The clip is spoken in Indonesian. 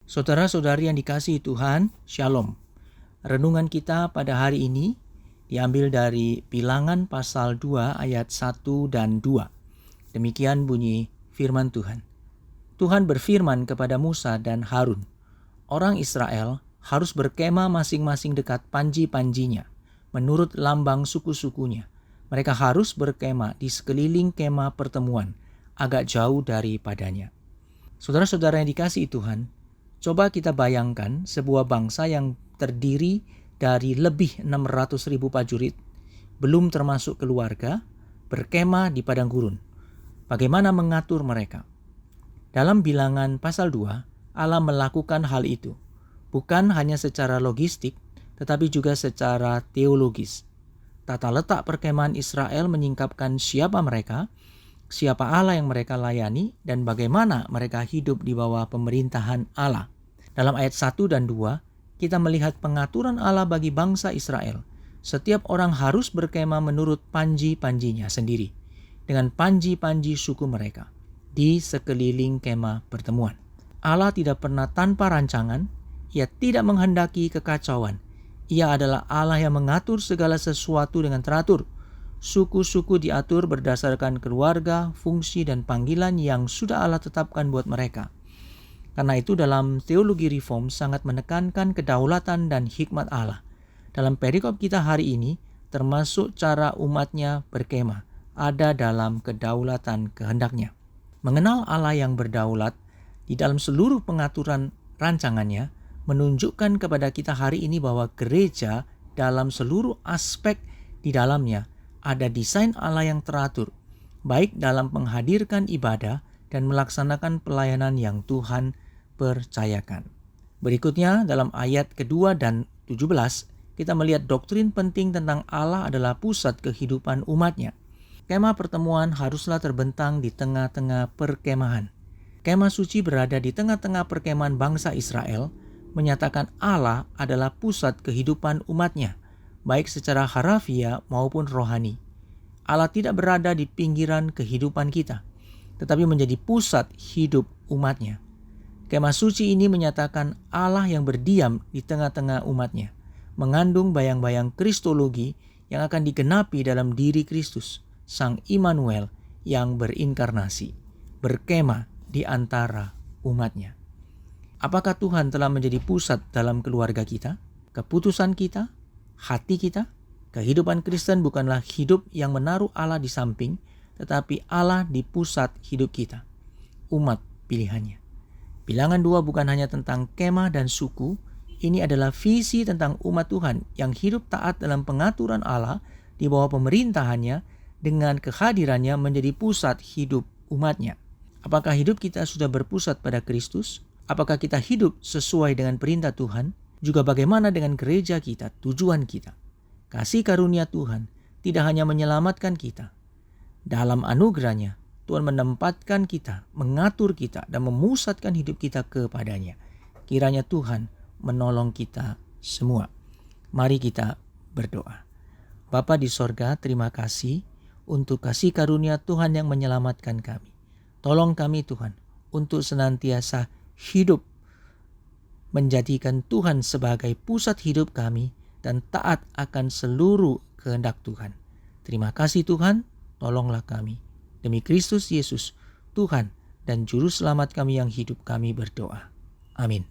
Saudara-saudari yang dikasihi Tuhan, Shalom. Renungan kita pada hari ini diambil dari Bilangan pasal 2 ayat 1 dan 2. Demikian bunyi firman Tuhan. Tuhan berfirman kepada Musa dan Harun, orang Israel harus berkemah masing-masing dekat panji-panjinya, menurut lambang suku-sukunya. Mereka harus berkemah di sekeliling kemah pertemuan, agak jauh daripadanya. Saudara-saudara yang dikasihi Tuhan, coba kita bayangkan sebuah bangsa yang terdiri dari lebih 600.000 prajurit, belum termasuk keluarga, berkemah di padang gurun. Bagaimana mengatur mereka? Dalam Bilangan pasal 2, Allah melakukan hal itu, bukan hanya secara logistik, tetapi juga secara teologis. Tata letak perkemahan Israel menyingkapkan siapa mereka, siapa Allah yang mereka layani, dan bagaimana mereka hidup di bawah pemerintahan Allah. Dalam ayat 1 dan 2, kita melihat pengaturan Allah bagi bangsa Israel. Setiap orang harus berkemah menurut panji-panjinya sendiri, dengan panji-panji suku mereka, di sekeliling kemah pertemuan. Allah tidak pernah tanpa rancangan, Ia tidak menghendaki kekacauan. Ia adalah Allah yang mengatur segala sesuatu dengan teratur. Suku-suku diatur berdasarkan keluarga, fungsi, dan panggilan yang sudah Allah tetapkan buat mereka. Karena itu dalam teologi reform sangat menekankan kedaulatan dan hikmat Allah. Dalam perikop kita hari ini, termasuk cara umatnya berkemah, ada dalam kedaulatan kehendaknya. Mengenal Allah yang berdaulat di dalam seluruh pengaturan rancangannya, menunjukkan kepada kita hari ini bahwa gereja dalam seluruh aspek di dalamnya ada desain Allah yang teratur, baik dalam menghadirkan ibadah dan melaksanakan pelayanan yang Tuhan percayakan. Berikutnya dalam ayat kedua dan 17, kita melihat doktrin penting tentang Allah adalah pusat kehidupan umatnya. Kemah pertemuan haruslah terbentang di tengah-tengah perkemahan. Kemah suci berada di tengah-tengah perkemahan bangsa Israel, menyatakan Allah adalah pusat kehidupan umatnya, baik secara harafiah maupun rohani. Allah tidak berada di pinggiran kehidupan kita, tetapi menjadi pusat hidup umatnya. Kemah suci ini menyatakan Allah yang berdiam di tengah-tengah umatnya, mengandung bayang-bayang kristologi yang akan digenapi dalam diri Kristus, Sang Immanuel yang berinkarnasi, berkemah di antara umatnya. Apakah Tuhan telah menjadi pusat dalam keluarga kita, keputusan kita, hati kita? Kehidupan Kristen bukanlah hidup yang menaruh Allah di samping, tetapi Allah di pusat hidup kita, umat pilihannya. Bilangan 2 bukan hanya tentang kemah dan suku, ini adalah visi tentang umat Tuhan yang hidup taat dalam pengaturan Allah di bawah pemerintahannya dengan kehadirannya menjadi pusat hidup umatnya. Apakah hidup kita sudah berpusat pada Kristus? Apakah kita hidup sesuai dengan perintah Tuhan? Juga bagaimana dengan gereja kita, tujuan kita? Kasih karunia Tuhan tidak hanya menyelamatkan kita. Dalam anugerahnya, Tuhan menempatkan kita, mengatur kita, dan memusatkan hidup kita kepadanya. Kiranya Tuhan menolong kita semua. Mari kita berdoa. Bapa di sorga, terima kasih untuk kasih karunia Tuhan yang menyelamatkan kami. Tolong kami Tuhan untuk senantiasa hidup menjadikan Tuhan sebagai pusat hidup kami dan taat akan seluruh kehendak Tuhan. Terima kasih Tuhan, tolonglah kami. Demi Kristus Yesus, Tuhan dan Juru Selamat kami yang hidup, kami berdoa. Amin.